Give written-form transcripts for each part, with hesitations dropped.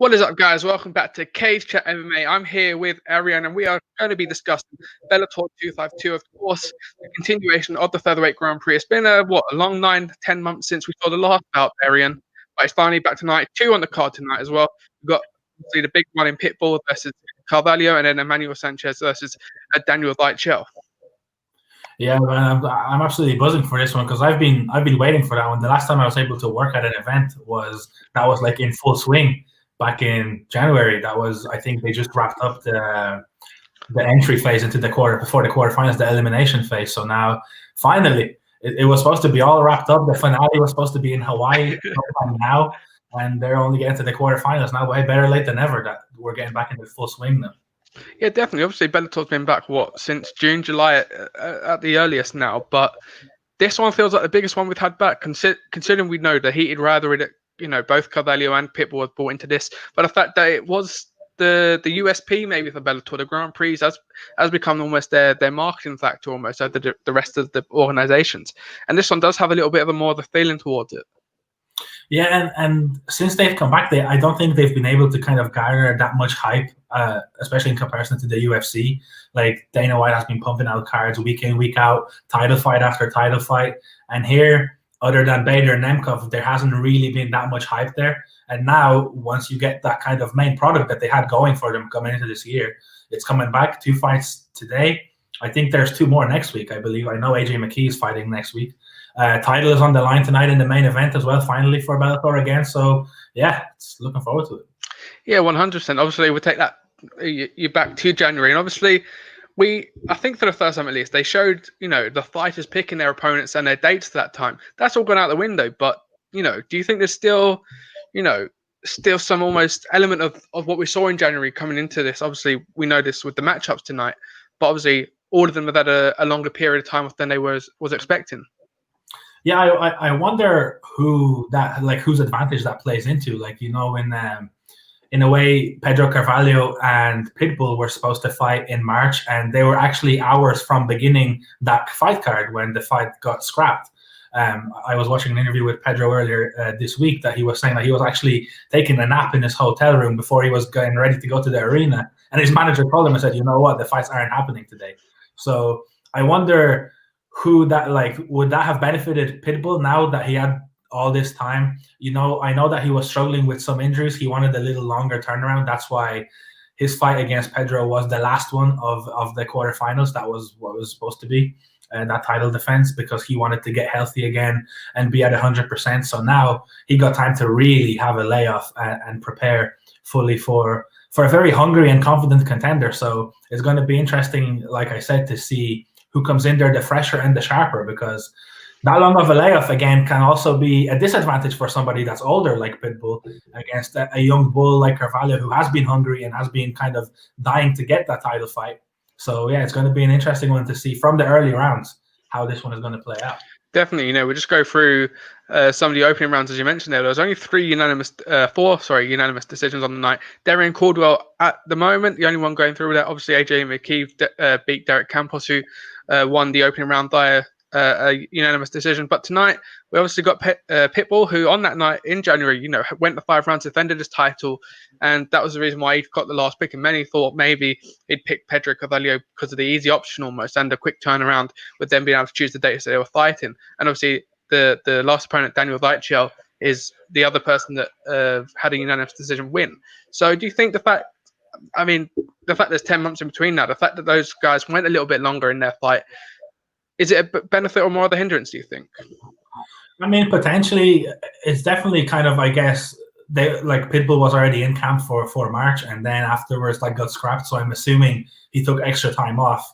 What is up, guys? Welcome back to CageChat MMA. I'm here with Ariane, and we are going to be discussing Bellator 252, of course, the continuation of the Featherweight Grand Prix. It's been a long 9-10 months since we saw the last bout, Ariane, but it's finally back tonight. 2 on the card tonight as well. We've got obviously the big one in Pitbull versus Carvalho, and then Emmanuel Sanchez versus Daniel WEICHEL. Yeah, man, I'm absolutely buzzing for this one because I've been waiting for that one. The last time I was able to work at an event was like in full swing back in January. I think they just wrapped up the entry phase into before the quarterfinals, the elimination phase. So now finally it was supposed to be all wrapped up. The finale was supposed to be in Hawaii now, and they're only getting to the quarterfinals now. Way better late than ever that we're getting back into full swing now. Yeah, definitely. Obviously, Bellator's been back, since June, July at the earliest now. But this one feels like the biggest one we've had back, considering we know the heated rivalry that, both Carvalho and Pitbull have brought into this. But the fact that it was the USP maybe for Bellator, the Grand Prix, has become almost their marketing factor almost over the rest of the organizations. And this one does have a little bit of more of a feeling towards it. Yeah, and since they've come back, I don't think they've been able to kind of garner that much hype, especially in comparison to the UFC. Like Dana White has been pumping out cards week in, week out, title fight after title fight. And here, other than Bader and Nemkov, there hasn't really been that much hype there. And now, once you get that kind of main product that they had going for them coming into this year, it's coming back. 2 fights today. I think there's 2 more next week, I believe. I know AJ McKee is fighting next week. Title is on the line tonight in the main event as well, finally, for Bellator again. So, yeah, it's looking forward to it. Yeah, 100%. Obviously, we'll take that you back to January. And obviously, I think for the first time at least, they showed, the fighters picking their opponents and their dates at that time. That's all gone out the window. But, do you think there's still, some almost element of what we saw in January coming into this? Obviously, we know this with the matchups tonight. But obviously, all of them have had a longer period of time than they was expecting. Yeah, I wonder whose advantage that plays into. In a way, Pedro Carvalho and Pitbull were supposed to fight in March, and they were actually hours from beginning that fight card when the fight got scrapped. I was watching an interview with Pedro earlier this week that he was saying that he was actually taking a nap in his hotel room before he was getting ready to go to the arena, and his manager called him and said, "You know what? The fights aren't happening today." So I wonder who would that have benefited Pitbull now that he had all this time? I know that he was struggling with some injuries. He wanted a little longer turnaround. That's why his fight against Pedro was the last one of the quarterfinals. That was what was supposed to be that title defense, because he wanted to get healthy again and be at 100%. So now he got time to really have a layoff and prepare fully for a very hungry and confident contender. So it's going to be interesting, like I said, to see who comes in there the fresher and the sharper, because that long of a layoff, again, can also be a disadvantage for somebody that's older like Pitbull against a young bull like Carvalho, who has been hungry and has been kind of dying to get that title fight. So, yeah, it's going to be an interesting one to see from the early rounds how this one is going to play out. Definitely, we'll just go through some of the opening rounds, as you mentioned there. There was only 4 unanimous decisions on the night. Darrion Caldwell, at the moment, the only one going through with that. Obviously, AJ McKee beat Derek Campos, who won the opening round via a unanimous decision. But tonight, we obviously got Pitbull, who on that night in January, went the 5 rounds, defended his title, and that was the reason why he got the last pick. And many thought maybe he'd pick Pedro Carvalho because of the easy option almost and the quick turnaround with them being able to choose the dates that they were fighting. And obviously, the last opponent, Daniel WEICHEL, is the other person that had a unanimous decision win. So do you think the fact there's 10 months in between now, the fact that those guys went a little bit longer in their fight, is it a benefit or more of a hindrance, do you think? I mean, potentially, it's definitely kind of, I guess, Pitbull was already in camp for March, and then afterwards got scrapped. So I'm assuming he took extra time off,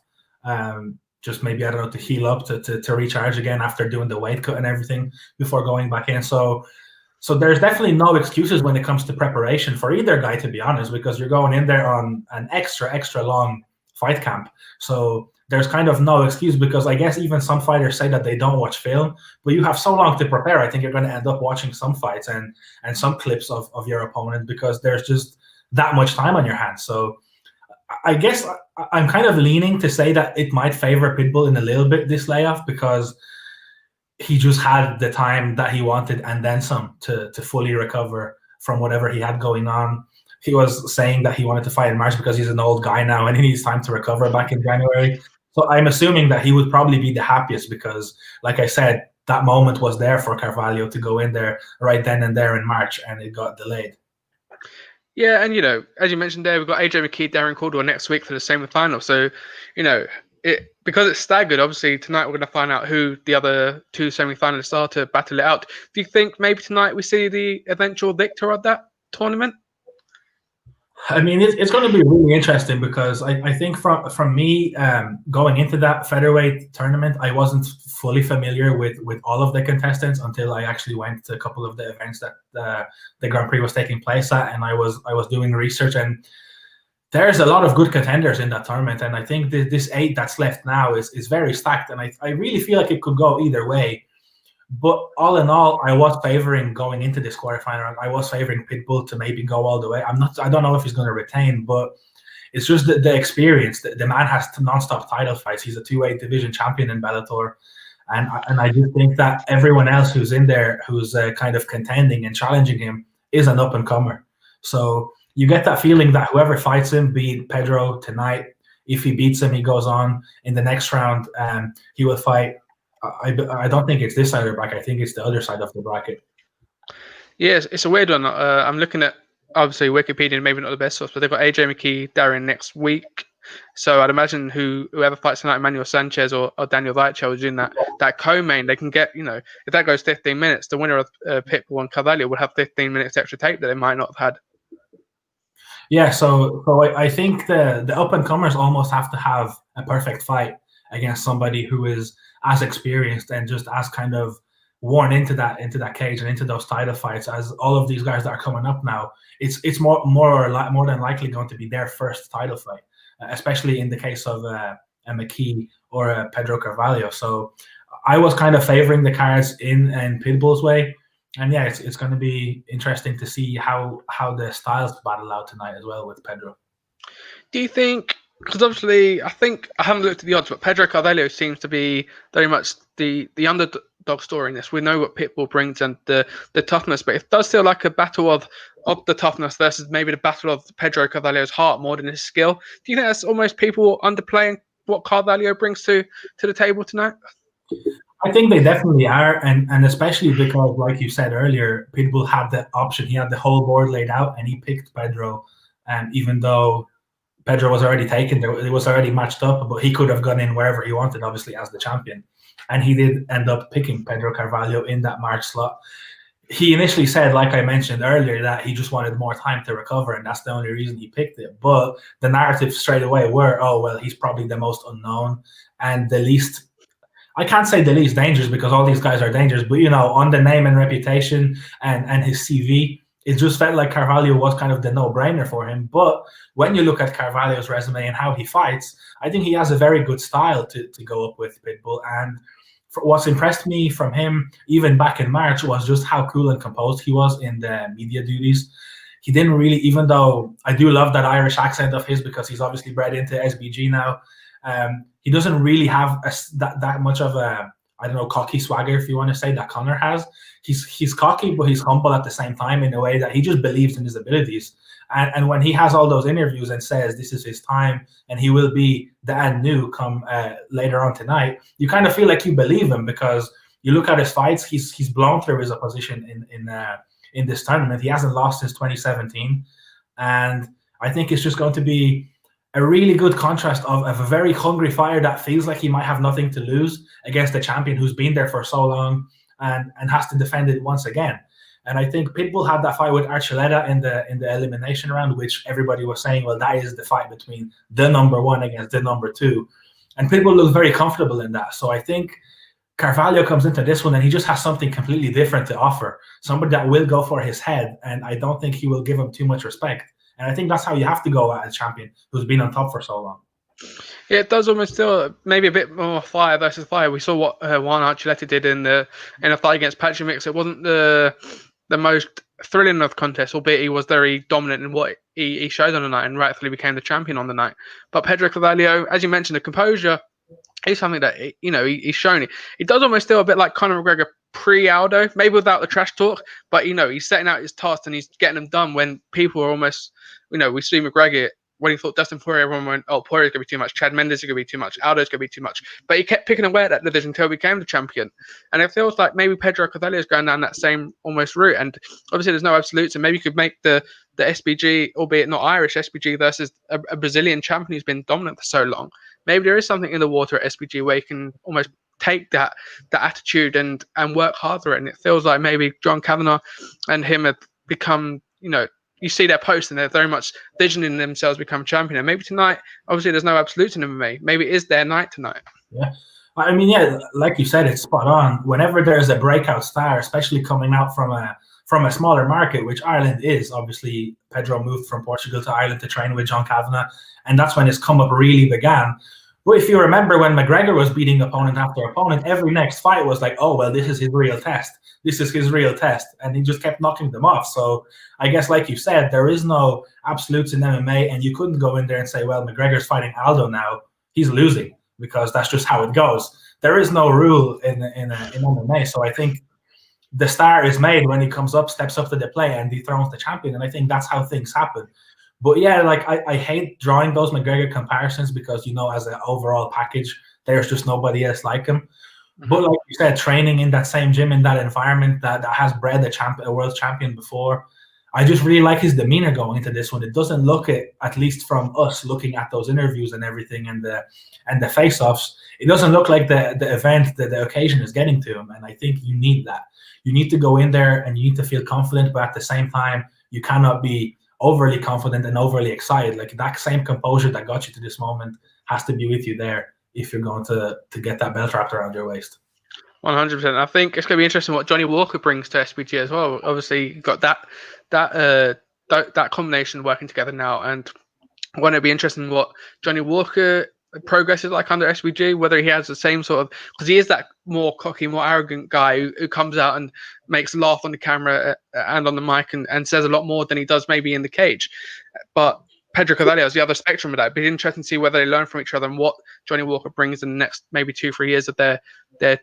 just maybe, I don't know, to heal up, to recharge again after doing the weight cut and everything before going back in. So there's definitely no excuses when it comes to preparation for either guy, to be honest, because you're going in there on an extra long fight camp. So there's kind of no excuse, because I guess even some fighters say that they don't watch film, but you have so long to prepare. I think you're going to end up watching some fights and some clips of your opponent, because there's just that much time on your hands. So I guess I'm kind of leaning to say that it might favor Pitbull in a little bit, this layoff, because he just had the time that he wanted and then some to fully recover from whatever he had going on. he was saying that he wanted to fight in March because he's an old guy now and he needs time to recover back in January. So I'm assuming that he would probably be the happiest because, like I said, that moment was there for Carvalho to go in there right then and there in March, and it got delayed. Yeah, and as you mentioned there, we've got AJ McKee, Darren Caldwell next week for the semi-final. So, because it's staggered, obviously tonight we're going to find out who the other two semi-finalists are to battle it out. Do you think maybe tonight we see the eventual victor of that tournament? I mean, it's going to be really interesting because I think from me going into that featherweight tournament, I wasn't fully familiar with all of the contestants until I actually went to a couple of the events that the Grand Prix was taking place at, and I was doing research, and there's a lot of good contenders in that tournament, and I think this 8 that's left now is very stacked, and I really feel like it could go either way. But all in all, I was favoring going into this quarterfinal. I was favoring Pitbull to maybe go all the way. I don't know if he's going to retain, but it's just the experience. The man has non-stop title fights. He's a 2-weight division champion in Bellator, and I do think that everyone else who's in there, who's kind of contending and challenging him, is an up-and-comer. So you get that feeling that whoever fights him, be it Pedro tonight, if he beats him, he goes on in the next round, and he will fight. I don't think it's this side of the bracket. I think it's the other side of the bracket. Yes, it's a weird one. I'm looking at, obviously, Wikipedia, maybe not the best source, but they've got AJ McKee, Darren next week. So I'd imagine whoever fights tonight, Emmanuel Sanchez or Daniel WEICHEL, is in that co-main. They can get, if that goes 15 minutes, the winner of Pitbull and Carvalho would have 15 minutes extra tape that they might not have had. Yeah, so I think the up-and-comers almost have to have a perfect fight against somebody who is as experienced and just as kind of worn into that cage and into those title fights as all of these guys that are coming up now. It's more than likely going to be their first title fight, especially in the case of a McKee or a Pedro Carvalho. So I was kind of favoring the cards in Pitbull's way, and yeah, it's going to be interesting to see how the styles battle out tonight as well with Pedro. Do you think? Because obviously, I haven't looked at the odds, but Pedro Carvalho seems to be very much the underdog story in this. We know what Pitbull brings and the toughness, but it does feel like a battle of the toughness versus maybe the battle of Pedro Carvalho's heart more than his skill. Do you think that's almost people underplaying what Carvalho brings to the table tonight? I think they definitely are, and especially because, like you said earlier, Pitbull had the option. He had the whole board laid out, and he picked Pedro, and even though Pedro was already taken, it was already matched up, but he could have gone in wherever he wanted, obviously, as the champion. And he did end up picking Pedro Carvalho in that March slot. He initially said, like I mentioned earlier, that he just wanted more time to recover, and that's the only reason he picked it. But the narrative straight away were, oh, well, he's probably the most unknown and the least, I can't say the least dangerous because all these guys are dangerous, but, on the name and reputation and his CV, it just felt like Carvalho was kind of the no-brainer for him. But when you look at Carvalho's resume and how he fights, I think he has a very good style to go up with Pitbull. And what's impressed me from him, even back in March, was just how cool and composed he was in the media duties. He didn't really, even though I do love that Irish accent of his because he's obviously bred into SBG now, he doesn't really have that much of a, I don't know, cocky swagger, if you want to say, that Conor has. He's cocky, but he's humble at the same time in a way that he just believes in his abilities. And when he has all those interviews and says this is his time and he will be the and new come later on tonight, you kind of feel like you believe him because you look at his fights, he's blown through his opposition in this tournament. He hasn't lost since 2017. And I think it's just going to be a really good contrast of a very hungry fighter that feels like he might have nothing to lose against a champion who's been there for so long and has to defend it once again. And I think Pitbull had that fight with Archuleta in the elimination round, which everybody was saying, well, that is the fight between the number one against the number two. And Pitbull looked very comfortable in that. So I think Carvalho comes into this one and he just has something completely different to offer. Somebody that will go for his head, and I don't think he will give him too much respect. And I think that's how you have to go at a champion who's been on top for so long. Yeah, it does almost feel maybe a bit more fire versus fire. We saw what Juan Archuleta did in a fight against Patrick Mix. It wasn't the most thrilling of contests, albeit he was very dominant in what he showed on the night and rightfully became the champion on the night. But Pedro Carvalho, as you mentioned, the composure is something that he's shown. It does almost feel a bit like Conor McGregor pre-Aldo, maybe without the trash talk, but he's setting out his tasks and he's getting them done when people are almost, we see McGregor when he thought Dustin Poirier, everyone went, oh, Poirier's going to be too much, Chad Mendes is going to be too much, Aldo's going to be too much, but he kept picking away at that division until he became the champion. And it feels like maybe Pedro Carvalho is going down that same almost route, and obviously there's no absolutes, and maybe you could make the SBG, albeit not Irish SBG, versus a Brazilian champion who's been dominant for so long. Maybe there is something in the water at SBG where you can almost take that attitude and work harder. And it feels like maybe John Kavanagh and him have become, you see their posts and they're very much visioning themselves become champion. And maybe tonight, obviously there's no absolutes in MMA. Maybe it is their night tonight. Yeah. I mean, yeah, like you said, it's spot on. Whenever there's a breakout star, especially coming out from a smaller market, which Ireland is, obviously Pedro moved from Portugal to Ireland to train with John Kavanagh, and that's when his come up really began. But if you remember when McGregor was beating opponent after opponent, every next fight was like, oh, well, this is his real test. This is his real test. And he just kept knocking them off. So I guess, like you said, there is no absolutes in MMA, and you couldn't go in there and say, well, McGregor's fighting Aldo now, he's losing, because that's just how it goes. There is no rule in MMA. So I think the star is made when he comes up, steps up to the plate, and dethrones the champion. And I think that's how things happen. But yeah, like I hate drawing those McGregor comparisons because, as an overall package, there's just nobody else like him. Mm-hmm. But like you said, training in that same gym, in that environment that has bred a world champion before, I just really like his demeanor going into this one. It doesn't look at least from us looking at those interviews and everything and the face-offs, it doesn't look like the event, the occasion is getting to him. And I think you need that. You need to go in there and you need to feel confident, but at the same time, you cannot be overly confident and overly excited. Like that same composure that got you to this moment has to be with you there if you're going to get that belt wrapped around your waist. 100%. I think it's going to be interesting what Johnny Walker brings to SBG as well. Obviously, you've got that combination working together now, and won't it be interesting what Johnny Walker progress is like under SBG, whether he has the same sort of, because he is that more cocky, more arrogant guy who comes out and makes laugh on the camera and on the mic and says a lot more than he does maybe in the cage. But Pedro Carvalho is the other spectrum of that. It'd be interesting to see whether they learn from each other and what Johnny Walker brings in the next maybe 2-3 years of their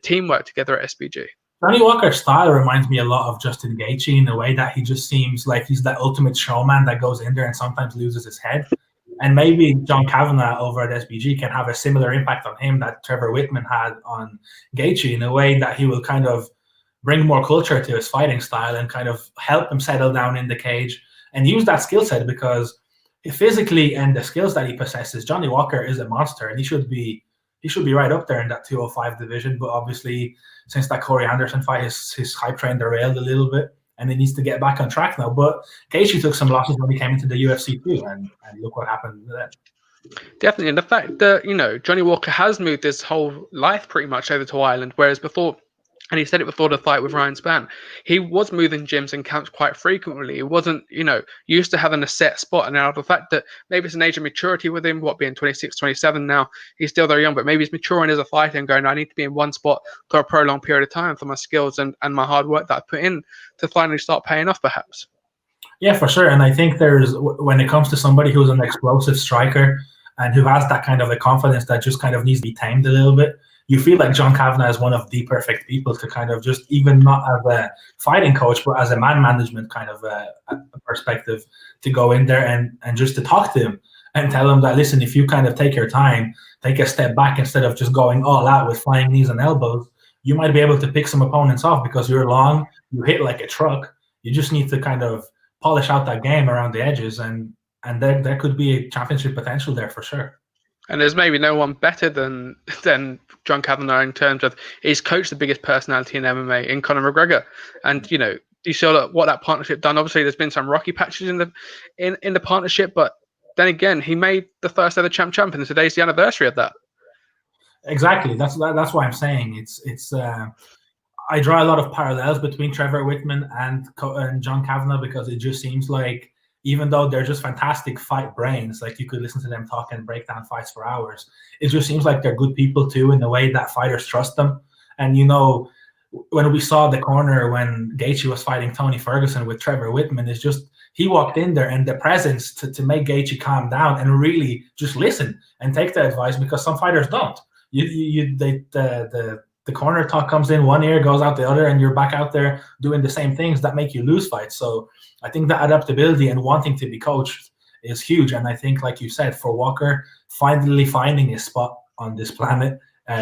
teamwork together at SBG. Johnny Walker's style reminds me a lot of Justin Gaethje in the way that he just seems like he's that ultimate showman that goes in there and sometimes loses his head. And maybe John Kavanagh over at SBG can have a similar impact on him that Trevor Whitman had on Gaethje, in a way that he will kind of bring more culture to his fighting style and kind of help him settle down in the cage and use that skill set, because physically and the skills that he possesses, Johnny Walker is a monster, and he should be right up there in that 205 division. But obviously, since that Corey Anderson fight, his hype train derailed a little bit, and he needs to get back on track now. But Gaethje took some losses when he came into the UFC too, and look what happened then. Definitely, and the fact that Johnny Walker has moved his whole life pretty much over to Ireland, whereas before, and he said it before the fight with Ryan Spann, he was moving gyms and camps quite frequently. He wasn't, used to having a set spot. And now the fact that maybe it's an age of maturity with him, being 26, 27 now, he's still very young, but maybe he's maturing as a fighter and going, I need to be in one spot for a prolonged period of time for my skills and my hard work that I put in to finally start paying off, perhaps. Yeah, for sure. And I think when it comes to somebody who's an explosive striker and who has that kind of a confidence that just kind of needs to be tamed a little bit, you feel like John Kavanagh is one of the perfect people to kind of just, even not as a fighting coach, but as a man management kind of a perspective, to go in there and just to talk to him and tell him that, listen, if you kind of take your time, take a step back instead of just going all out with flying knees and elbows, you might be able to pick some opponents off because you're long, you hit like a truck. You just need to kind of polish out that game around the edges, and there could be a championship potential there for sure. And there's maybe no one better than John Kavanagh in terms of he's coached the biggest personality in MMA in Conor McGregor, and you saw what that partnership done. Obviously, there's been some rocky patches in the partnership, but then again, he made the first ever champ, and today's the anniversary of that. Exactly. That's why I'm saying it's. I draw a lot of parallels between Trevor Whitman and John Kavanagh, because it just seems like, even though they're just fantastic fight brains, like you could listen to them talk and break down fights for hours, it just seems like they're good people too, in the way that fighters trust them. And when we saw the corner when Gaethje was fighting Tony Ferguson with Trevor Whitman, it's just, he walked in there and the presence to make Gaethje calm down and really just listen and take the advice, because some fighters don't. The the corner talk comes in one ear, goes out the other, and you're back out there doing the same things that make you lose fights. So I think that adaptability and wanting to be coached is huge. And I think, like you said, for Walker, finally finding his spot on this planet,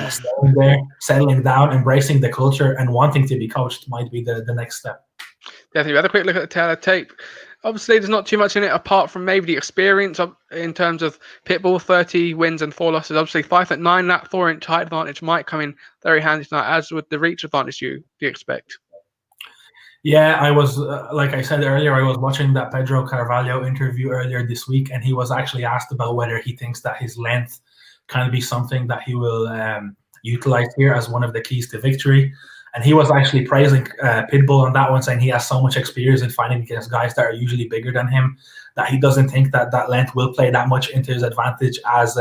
staying there, settling down, embracing the culture, and wanting to be coached might be the next step. Definitely. We had a quick look at the Taylor tape. Obviously, there's not too much in it apart from maybe the experience in terms of Pitbull, 30 wins and 4 losses. Obviously, 5'9", that 4-inch height advantage might come in very handy tonight, as with the reach advantage you expect. Yeah, I was, like I said earlier, I was watching that Pedro Carvalho interview earlier this week, and he was actually asked about whether he thinks that his length can be something that he will utilize here as one of the keys to victory. And he was actually praising Pitbull on that one, saying he has so much experience in fighting against guys that are usually bigger than him, that he doesn't think that that length will play that much into his advantage as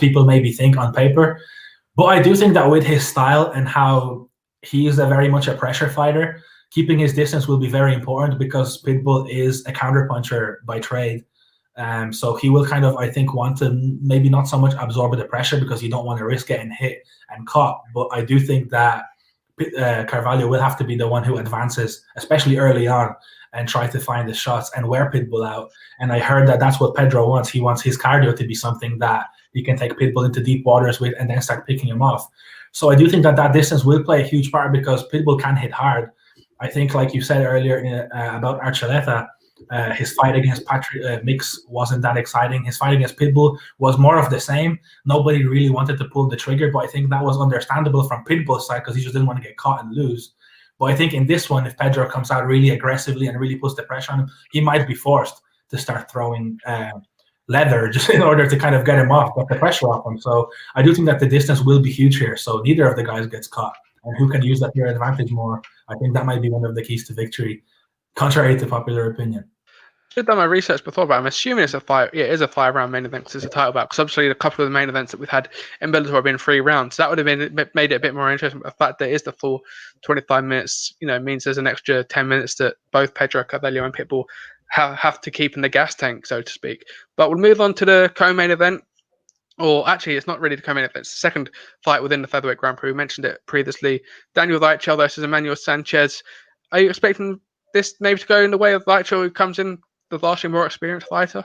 people maybe think on paper. But I do think that with his style and how he is very much a pressure fighter, keeping his distance will be very important, because Pitbull is a counterpuncher by trade. So he will kind of, I think, want to maybe not so much absorb the pressure, because you don't want to risk getting hit and caught. But I do think that Carvalho will have to be the one who advances, especially early on, and try to find the shots and wear Pitbull out. And I heard that that's what Pedro wants. He wants his cardio to be something that he can take Pitbull into deep waters with and then start picking him off. So I do think that that distance will play a huge part, because Pitbull can hit hard. I think, like you said earlier about Archuleta, his fight against Mix wasn't that exciting. His fight against Pitbull was more of the same. Nobody really wanted to pull the trigger, but I think that was understandable from Pitbull's side, because he just didn't want to get caught and lose. But I think in this one, if Pedro comes out really aggressively and really puts the pressure on him, he might be forced to start throwing leather just in order to kind of get him off, get the pressure off him. So I do think that the distance will be huge here. So neither of the guys gets caught. And who can use that to your advantage more? I think that might be one of the keys to victory, contrary to popular opinion. I've done my research before, but I'm assuming it's a 5-round main event, because it's a title bout. Because obviously, a couple of the main events that we've had in Bellator have been 3 rounds. So that would have made it a bit more interesting. But the fact that it is the full 25 minutes, means there's an extra 10 minutes that both Pedro Carvalho and Pitbull have to keep in the gas tank, so to speak. But we'll move on to the co-main event. Or actually, it's not really the co-main event. It's the second fight within the Featherweight Grand Prix. We mentioned it previously. Daniel WEICHEL versus Emmanuel Sanchez. Are you expecting this maybe to go in the way of WEICHEL, who comes in the vastly more experienced fighter?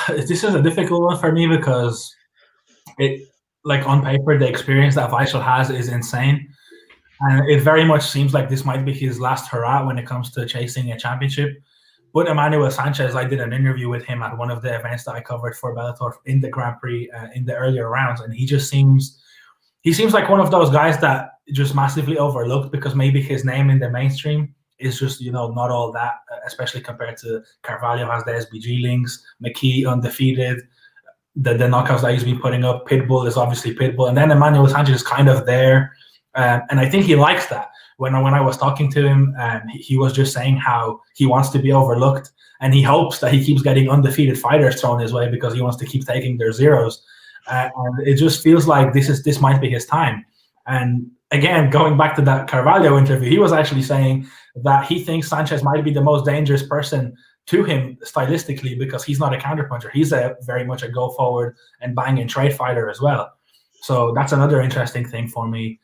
This is a difficult one for me, because on paper, the experience that WEICHEL has is insane. And it very much seems like this might be his last hurrah when it comes to chasing a championship. But Emmanuel Sanchez, I did an interview with him at one of the events that I covered for Bellator in the Grand Prix in the earlier rounds, and he seems like one of those guys that just massively overlooked, because maybe his name in the mainstream is just not all that, especially compared to Carvalho has the SBG links, McKee undefeated, the knockouts that he's been putting up. Pitbull is obviously Pitbull, and then Emmanuel Sanchez is kind of there, and I think he likes that. When I was talking to him, he was just saying how he wants to be overlooked, and he hopes that he keeps getting undefeated fighters thrown his way, because he wants to keep taking their zeros. And it just feels like this might be his time. And again, going back to that Carvalho interview, he was actually saying that he thinks Sanchez might be the most dangerous person to him stylistically, because he's not a counterpuncher. He's very much a go forward and bang and trade fighter as well. So that's another interesting thing for me.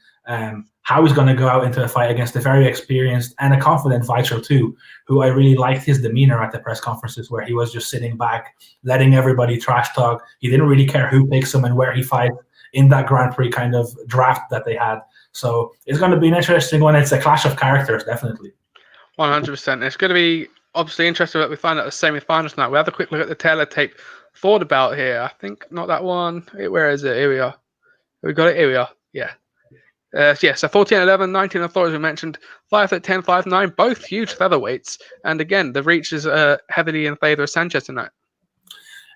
How he's going to go out into a fight against a very experienced and a confident WEICHEL too, who I really liked his demeanor at the press conferences, where he was just sitting back, letting everybody trash talk. He didn't really care who picks him and where he fights in that Grand Prix kind of draft that they had. So it's going to be an interesting one. It's a clash of characters, definitely. 100%. It's going to be obviously interesting that we find out the semi-finals tonight. We have a quick look at the Taylor tape for the bout here. I think not that one. Where is it? Here we are. We got it. Here we are. Yeah. So 14-11, 19 authorities we mentioned, 5'10", 5'9", both huge featherweights. And again, the reach is heavily in favor of Sanchez tonight.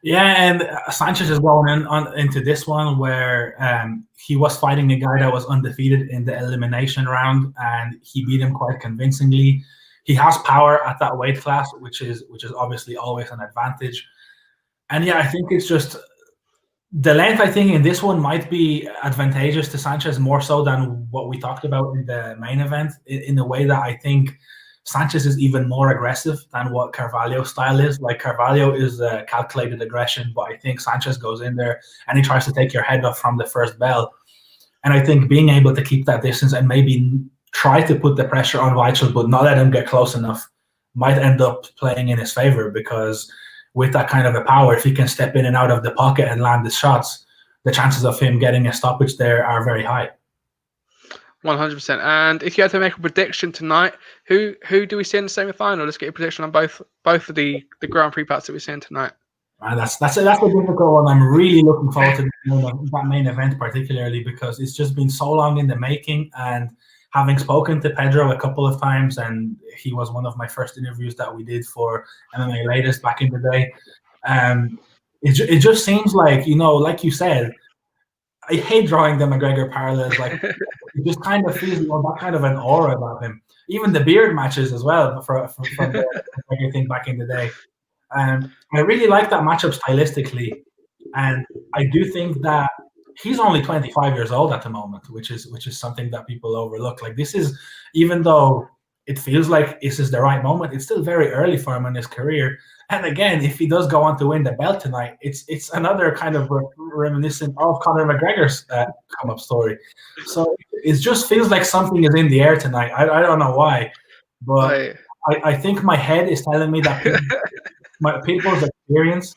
Yeah, and Sanchez is going into this one where he was fighting a guy that was undefeated in the elimination round, and he beat him quite convincingly. He has power at that weight class, which is obviously always an advantage. And yeah, I think it's just the length, I think, in this one might be advantageous to Sanchez more so than what we talked about in the main event, in a way that I think Sanchez is even more aggressive than what Carvalho's style is. Like, Carvalho is calculated aggression, but I think Sanchez goes in there and he tries to take your head off from the first bell. And I think being able to keep that distance and maybe try to put the pressure on WEICHEL, but not let him get close enough, might end up playing in his favor, because with that kind of a power, if he can step in and out of the pocket and land his shots, the chances of him getting a stoppage there are very high. 100%. And if you had to make a prediction tonight, who do we see in the semi-final? Let's get a prediction on both of the Grand Prix parts that we're seeing tonight. That's a difficult one. I'm really looking forward to that main event, particularly because it's just been so long in the making. And having spoken to Pedro a couple of times, and he was one of my first interviews that we did for MMA Latest back in the day, it just seems like, like you said, I hate drawing the McGregor parallels. Like, it just kind of feels that kind of an aura about him. Even the beard matches as well from the McGregor thing back in the day. I really like that matchup stylistically, and I do think that he's only 25 years old at the moment, which is something that people overlook. Like, this is, even though it feels like this is the right moment, it's still very early for him in his career. And again, if he does go on to win the belt tonight, it's another kind of reminiscent of Conor McGregor's come-up story. So it just feels like something is in the air tonight. I don't know why, but I think my head is telling me that people's experience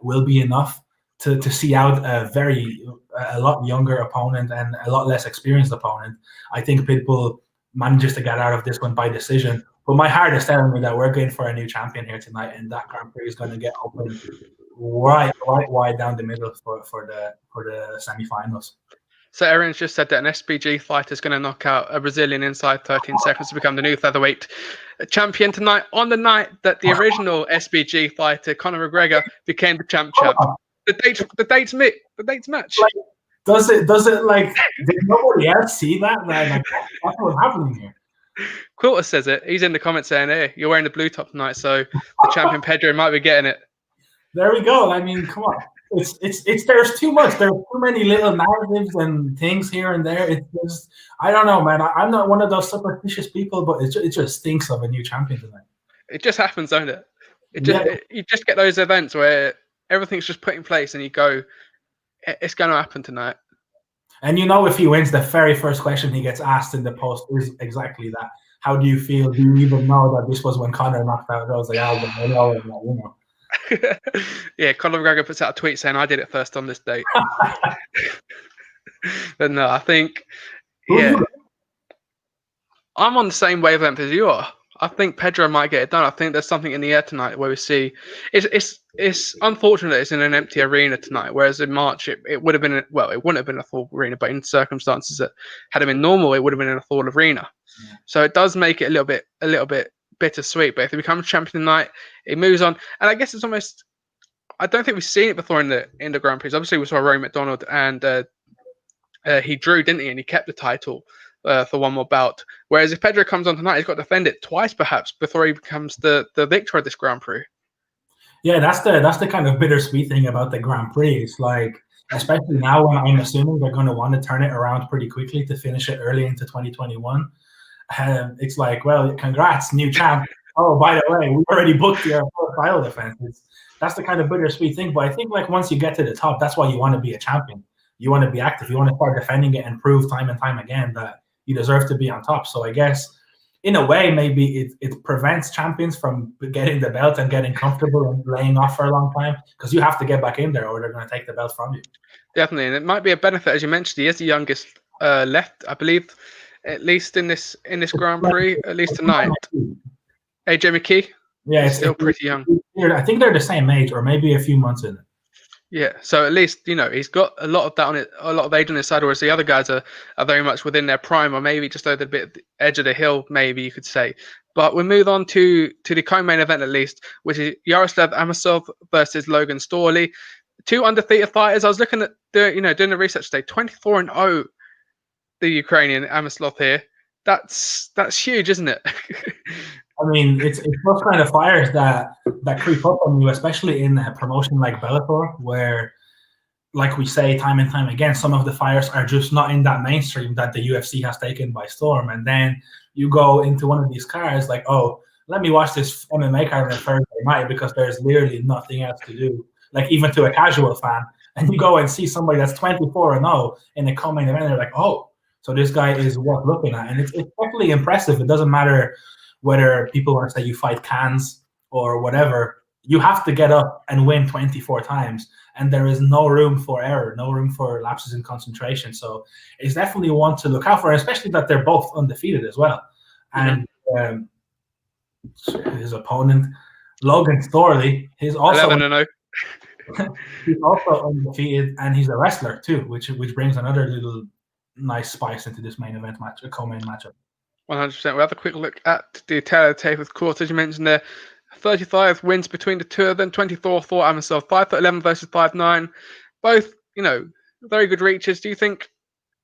will be enough to see out a lot younger opponent and a lot less experienced opponent. I think Pitbull manages to get out of this one by decision. But my heart is telling me that we're going for a new champion here tonight, and that Grand Prix is going to get open right wide down the middle for the semi-finals. So Aaron's just said that an SBG fighter is going to knock out a Brazilian inside 13 seconds to become the new featherweight champion tonight, on the night that the original SBG fighter, Conor McGregor, became the champ. The dates match. Like, does it like, did nobody else see that? Like, that's what's happening here. Quilter says it. He's in the comments saying, "Hey, you're wearing the blue top tonight, so the champion Pedro might be getting it." There we go. I mean, come on. It's there's too much. There's too many little narratives and things here and there. It's just, I don't know, man. I'm not one of those superstitious people, but it just stinks of a new champion tonight. It just happens, don't it? You just get those events where everything's just put in place, and you go, "It's going to happen tonight." And if he wins, the very first question he gets asked in the post is exactly that. How do you feel? Do you even know that this was when Conor knocked out Rose? I know. Yeah, Conor McGregor puts out a tweet saying, "I did it first on this date." But no, I think, I'm on the same wavelength as you are. I think Pedro might get it done. I think there's something in the air tonight where we see it's unfortunate it's in an empty arena tonight, whereas in March it would have been, well, it wouldn't have been a full arena, but in circumstances that had it been normal, it would have been in a full arena. Yeah. So it does make it a little bit bittersweet. But if he becomes champion tonight, it moves on. And I guess it's almost, I don't think we've seen it before in the Grand Prix. Obviously we saw Rory McDonald, and he drew, didn't he? And he kept the title for one more bout. Whereas if Pedro comes on tonight, he's got to defend it twice perhaps before he becomes the victor of this Grand Prix. Yeah, that's the kind of bittersweet thing about the Grand Prix. It's like, especially now when I'm assuming they're going to want to turn it around pretty quickly to finish it early into 2021. It's like, well, congrats, new champ. Oh, by the way, we already booked your title defense. That's the kind of bittersweet thing. But I think, like, once you get to the top, that's why you want to be a champion. You want to be active. You want to start defending it and prove time and time again that you deserve to be on top. So I guess, in a way, maybe it prevents champions from getting the belt and getting comfortable and laying off for a long time, because you have to get back in there or they're going to take the belt from you. Definitely. And it might be a benefit, as you mentioned. He is the youngest left, I believe, at least in this Grand Prix, at least tonight. AJ McKee? Yeah, it's still pretty young. I think they're the same age, or maybe a few months in it. Yeah, so at least, he's got a lot of that on it, a lot of age on his side, whereas the other guys are very much within their prime, or maybe just over the bit edge of the hill, maybe you could say. But we move on to the co-main event, at least, which is Yaroslav Amosov versus Logan Storley. Two undefeated fighters. I was looking at doing the research today. 24-0, the Ukrainian Amosov here. That's huge, isn't it? I mean, it's those kind of fires that creep up on you, especially in a promotion like Bellator, where, like we say time and time again, some of the fires are just not in that mainstream that the UFC has taken by storm. And then you go into one of these cards like, oh, let me watch this MMA card on a Thursday night because there's literally nothing else to do. Like, even to a casual fan, and you go and see somebody that's 24-0 in a co-main event, and they're like, oh, so this guy is worth looking at. And it's definitely impressive. It doesn't matter whether people want to say you fight cans or whatever. You have to get up and win 24 times. And there is no room for error, no room for lapses in concentration. So it's definitely one to look out for, especially that they're both undefeated as well. And his opponent, Logan Storley, he's also 11-0. he's also undefeated, and he's a wrestler too, which brings another little nice spice into this main event match, a co-main matchup. 100%. We'll have a quick look at the tail tape, of course, as you mentioned there. 35 wins between the two of them, 24 for Amosov, 5'11" versus 5'9". Both, very good reaches. Do you think,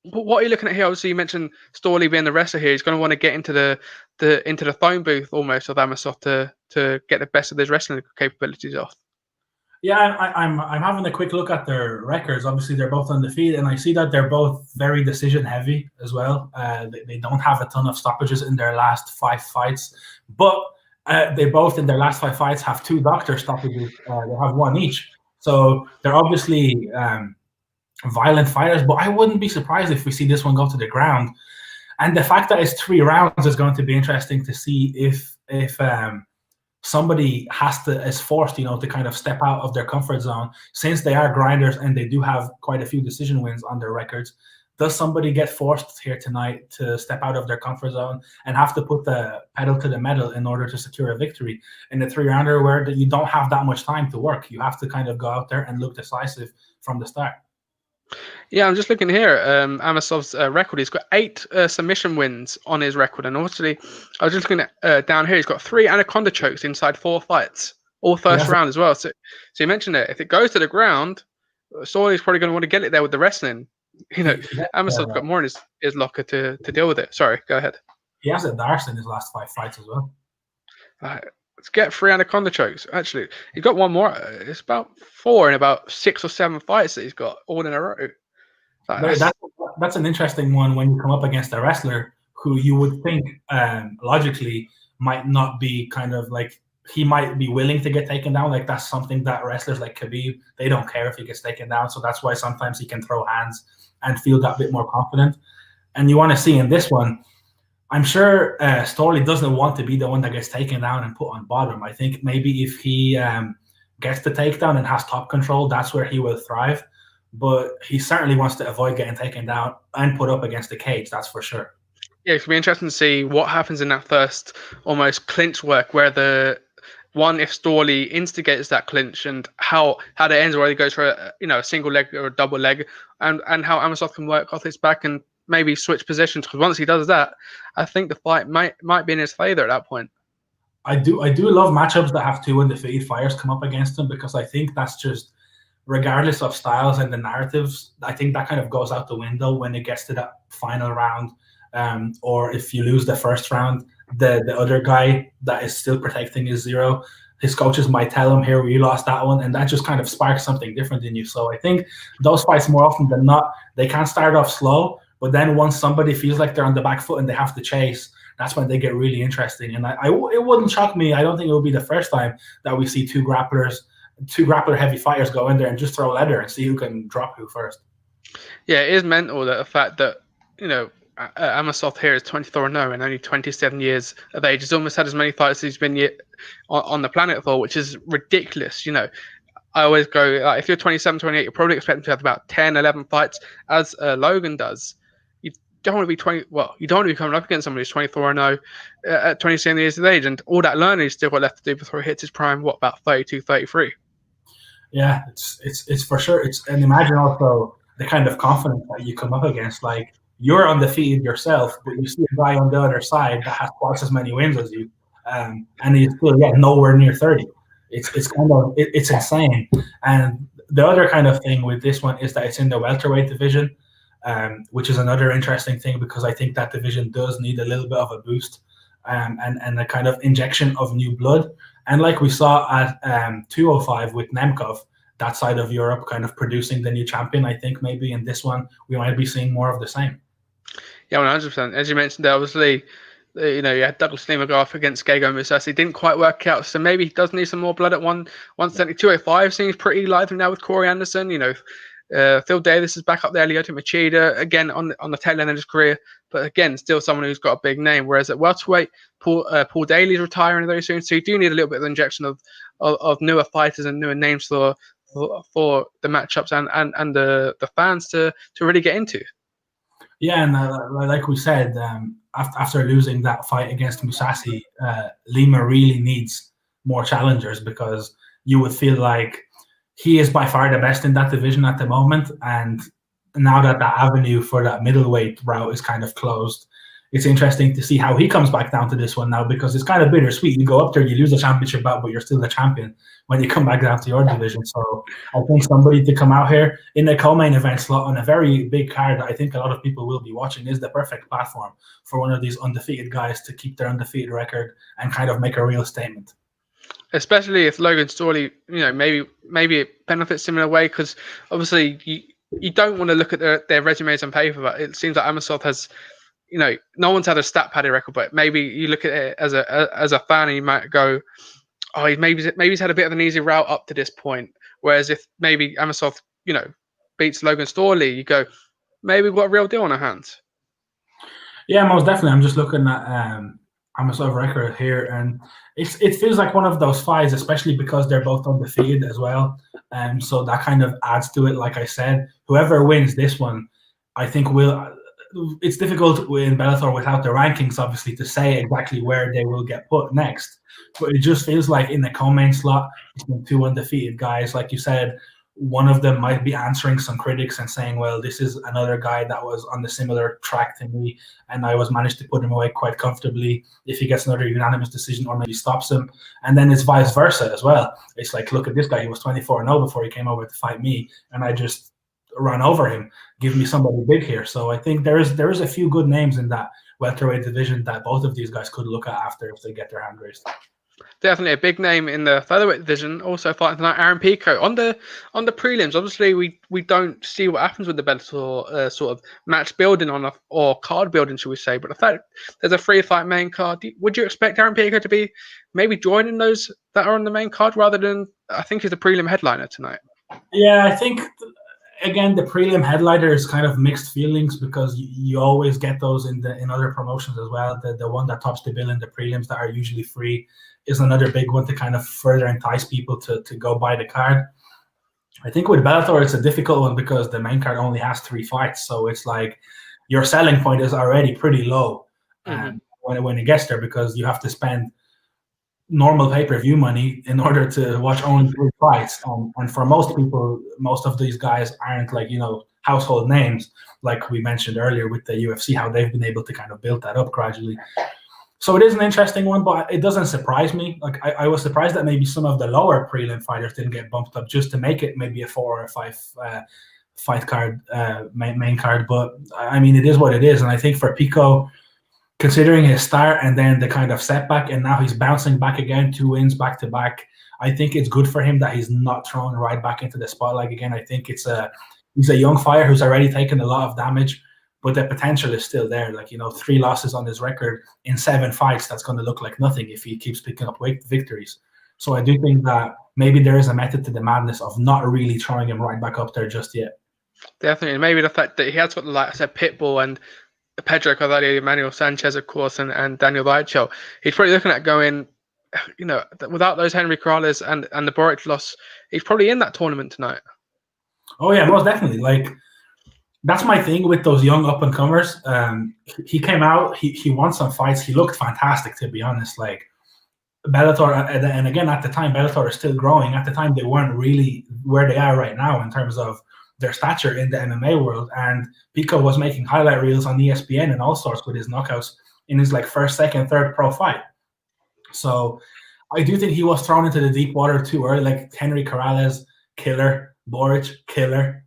what are you looking at here? Obviously, you mentioned Storley being the wrestler here. He's going to want to get into the phone booth almost of Amosov to get the best of his wrestling capabilities off. Yeah, I'm having a quick look at their records. Obviously, they're both undefeated, and I see that they're both very decision heavy as well. They don't have a ton of stoppages in their last 5 fights, but they both in their last 5 fights have 2 doctor stoppages. They have 1 each, so they're obviously violent fighters. But I wouldn't be surprised if we see this one go to the ground. And the fact that it's 3 rounds is going to be interesting to see if somebody is forced, to kind of step out of their comfort zone, since they are grinders and they do have quite a few decision wins on their records. Does somebody get forced here tonight to step out of their comfort zone and have to put the pedal to the metal in order to secure a victory in the 3-rounder where you don't have that much time to work? You have to kind of go out there and look decisive from the start. Yeah, I'm just looking here. Amosov's record, he's got 8 submission wins on his record. And obviously, I was just looking at down here, he's got 3 anaconda chokes inside 4 fights, all first round as well. So you mentioned it. If it goes to the ground, Storley's probably going to want to get it there with the wrestling. Amosov's got more in his locker to deal with it. Sorry, go ahead. He has a Darce in his last 5 fights as well. Let's get 3 anaconda chokes. Actually, he's got 1 more. It's about 4 in about 6 or 7 fights that he's got all in a row. That's an interesting one when you come up against a wrestler who you would think logically might not be kind of like, he might be willing to get taken down. Like, that's something that wrestlers like Khabib, they don't care if he gets taken down. So that's why sometimes he can throw hands and feel that bit more confident. And you want to see in this one, I'm sure Storley doesn't want to be the one that gets taken down and put on bottom. I think maybe if he gets the takedown and has top control, that's where he will thrive. But he certainly wants to avoid getting taken down and put up against the cage, that's for sure. Yeah, it's going to be interesting to see what happens in that first almost clinch work, where if Storley instigates that clinch and how that ends, whether he goes for a single leg or a double leg, and how Amosov can work off his back and maybe switch positions. Because once he does that, I think the fight might be in his favor at that point. I do love matchups that have 2 undefeated fighters come up against him, because I think that's just, regardless of styles and the narratives, I think that kind of goes out the window when it gets to that final round. Or if you lose the first round, the other guy that is still protecting his 0, his coaches might tell him, here, we lost that one, and that just kind of sparks something different in you. So I think those fights, more often than not, they can start off slow, but then once somebody feels like they're on the back foot and they have to chase, that's when they get really interesting. And it wouldn't shock me. I don't think it would be the first time that we see 2 grappler heavy fighters go in there and just throw leather and see who can drop who first. Yeah, it is mental, that the fact that Amosov here is 24-0 and only 27 years of age. He's almost had as many fights as he's been on the planet for, which is ridiculous. I always go, if you're 27, 28, you're probably expecting to have about 10, 11 fights, as Logan does. You don't want to be you don't want to be coming up against somebody who's 24-0 at 27 years of age, and all that learning he's still got left to do before he hits his prime, about 32, 33. Yeah, it's for sure. And imagine also the kind of confidence that you come up against. Like, you're undefeated yourself, but you see a guy on the other side that has twice as many wins as you, and he's still nowhere near 30. It's insane. And the other kind of thing with this one is that it's in the welterweight division, which is another interesting thing, because I think that division does need a little bit of a boost, and a kind of injection of new blood. And like we saw at 205 with Nemkov, that side of Europe kind of producing the new champion, I think maybe in this one we might be seeing more of the same. Yeah, 100%. As you mentioned, obviously You know, you had Douglas Lima go off against Gegard Mousasi. Didn't quite work out, so maybe he does need some more blood at 172.05. Seems pretty lively now with Corey Anderson. You know, Phil Davis is back up there. Lyoto Machida again on the tail end of his career, but again, still someone who's got a big name. Whereas at welterweight, Paul Daly's retiring very soon, so you do need a little bit of injection of newer fighters and newer names for the matchups and the fans to really get into. Yeah, and like we said, after losing that fight against Mousasi, Lima really needs more challengers, because you would feel like he is by far the best in that division at the moment. And now that avenue for that middleweight route is kind of closed, it's interesting to see how he comes back down to this one now, because it's kind of bittersweet. You go up there, you lose a championship bout, but you're still the champion when you come back down to your division. So I think somebody to come out here in the co-main event slot on a very big card that I think a lot of people will be watching is the perfect platform for one of these undefeated guys to keep their undefeated record and kind of make a real statement. Especially if Logan Storley, you know, maybe it benefits him in a way, because obviously you don't want to look at their resumes on paper, but it seems like Amosov has, you know, no one's had a stat padded record, but maybe you look at it as a fan and you might go, oh, maybe he's had a bit of an easy route up to this point. Whereas if maybe Amosov, you know, beats Logan Storley, you go, maybe we've got a real deal on our hands. Yeah, most definitely. I'm just looking at Amosov record here, and it feels like one of those fights, especially because they're both undefeated as well. So that kind of adds to it. Like I said, whoever wins this one, I think will. It's difficult in Bellator without the rankings, obviously, to say exactly where they will get put next. But it just feels like in the co-main slot, two undefeated guys, like you said, one of them might be answering some critics and saying, well, this is another guy that was on the similar track to me, and I was managed to put him away quite comfortably. If he gets another unanimous decision or maybe stops him, and then it's vice versa as well. It's like, look at this guy, he was 24-0 before he came over to fight me, and I just run over him. Give me somebody big here. So I think there is a few good names in that welterweight division that both of these guys could look at after if they get their hand raised. Definitely a big name in the featherweight division. Also fighting tonight, Aaron Pico on the prelims. Obviously, we don't see what happens with the Bellator sort of match building or card building, should we say? But the fact there's a 3-fight main card, would you expect Aaron Pico to be maybe joining those that are on the main card rather than, I think, he's the prelim headliner tonight? Yeah, I think. Again, the prelim headliner is kind of mixed feelings, because you always get those in other promotions as well. The one that tops the bill in the prelims that are usually free is another big one to kind of further entice people to go buy the card. I think with Bellator, it's a difficult one because the main card only has 3 fights. So it's like your selling point is already pretty low when it gets there, because you have to spend normal pay-per-view money in order to watch only 3 fights. And for most people, most of these guys aren't like, you know, household names, like we mentioned earlier with the UFC, how they've been able to kind of build that up gradually. So it is an interesting one, but it doesn't surprise me. Like I was surprised that maybe some of the lower prelim fighters didn't get bumped up just to make it maybe a 4 or 5 fight card, main card. But I mean, it is what it is. And I think for Pico, considering his start and then the kind of setback, and now he's bouncing back again, 2 wins back to back, I think it's good for him that he's not thrown right back into the spotlight again. I think he's a young fighter who's already taken a lot of damage, but the potential is still there. Like, you know, 3 losses on his record in 7 fights, that's going to look like nothing if he keeps picking up victories. So I do think that maybe there is a method to the madness of not really throwing him right back up there just yet. Definitely. Maybe the fact that he has got, like I said, Pitbull and Pedro Carvalho, Emmanuel Sanchez, of course, and Daniel WEICHEL. He's probably looking at going, you know, without those Henry Corrales and the Boric loss, he's probably in that tournament tonight. Oh, yeah, most definitely. Like, that's my thing with those young up-and-comers. He came out, he won some fights. He looked fantastic, to be honest. Like, Bellator, and again, at the time, Bellator is still growing. At the time, they weren't really where they are right now in terms of their stature in the MMA world. And Pico was making highlight reels on ESPN and all sorts with his knockouts in his like 1st, 2nd, 3rd pro fight. So I do think he was thrown into the deep water too early. Like Henry Corrales, killer. Boric, killer.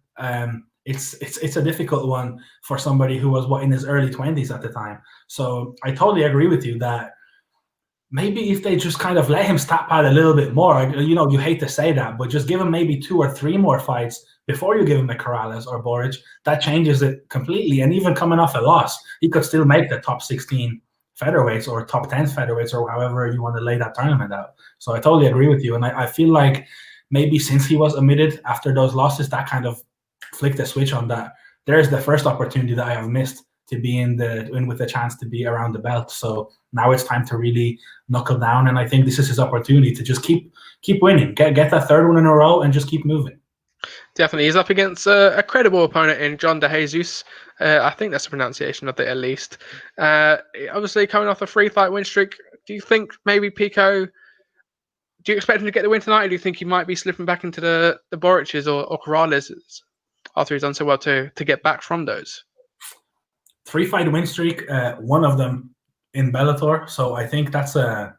It's a difficult one for somebody who was in his early 20s at the time. So I totally agree with you that maybe if they just kind of let him stat pad a little bit more, you know, you hate to say that, but just give him maybe 2 or 3 more fights before you give him a Corrales or Boric, that changes it completely. And even coming off a loss, he could still make the top 16 featherweights or top 10 featherweights or however you want to lay that tournament out. So I totally agree with you. And I feel like maybe since he was omitted after those losses, that kind of flicked a switch on that. There's the first opportunity that I have missed to be in with a chance to be around the belt. So now it's time to really knuckle down. And I think this is his opportunity to just keep winning, get that third one in a row and just keep moving. Definitely. He's up against a credible opponent in John De Jesus. I think that's the pronunciation of it, at least. Obviously, coming off a 3-fight win streak, do you think maybe PICO, do you expect him to get the win tonight, or do you think he might be slipping back into the Boriches or Corrales after he's done so well to get back from those? 3-fight win streak, one of them in Bellator. So I think that's a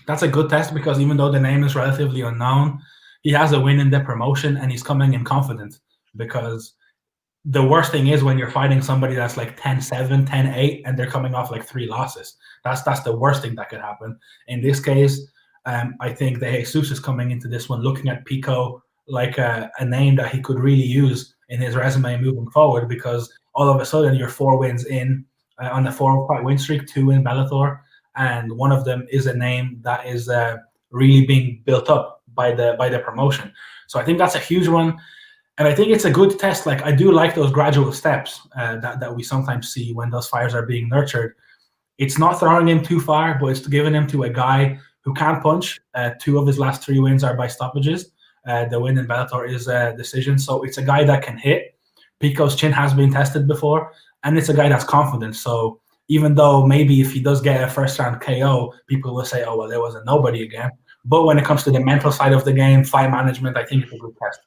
good test, because even though the name is relatively unknown, he has a win in the promotion and he's coming in confident. Because the worst thing is when you're fighting somebody that's like 10-7, 10-8, and they're coming off like 3 losses. That's the worst thing that could happen. In this case, I think De Jesus is coming into this one looking at PICO like a name that he could really use in his resume moving forward, because all of a sudden you're 4 wins in on the 4-fight win streak, 2 in Bellator, and one of them is a name that is really being built up by the promotion. So I think that's a huge one, and I think it's a good test. Like, I do like those gradual steps that we sometimes see when those fighters are being nurtured. It's not throwing him too far, but it's giving him to a guy who can punch. 2 of his last 3 wins are by stoppages. The win in Bellator is a decision. So it's a guy that can hit. PICO's chin has been tested before, and it's a guy that's confident. So even though maybe if he does get a first-round KO, people will say, oh, well, there was a nobody again. But when it comes to the mental side of the game, fight management, I think it's a good test.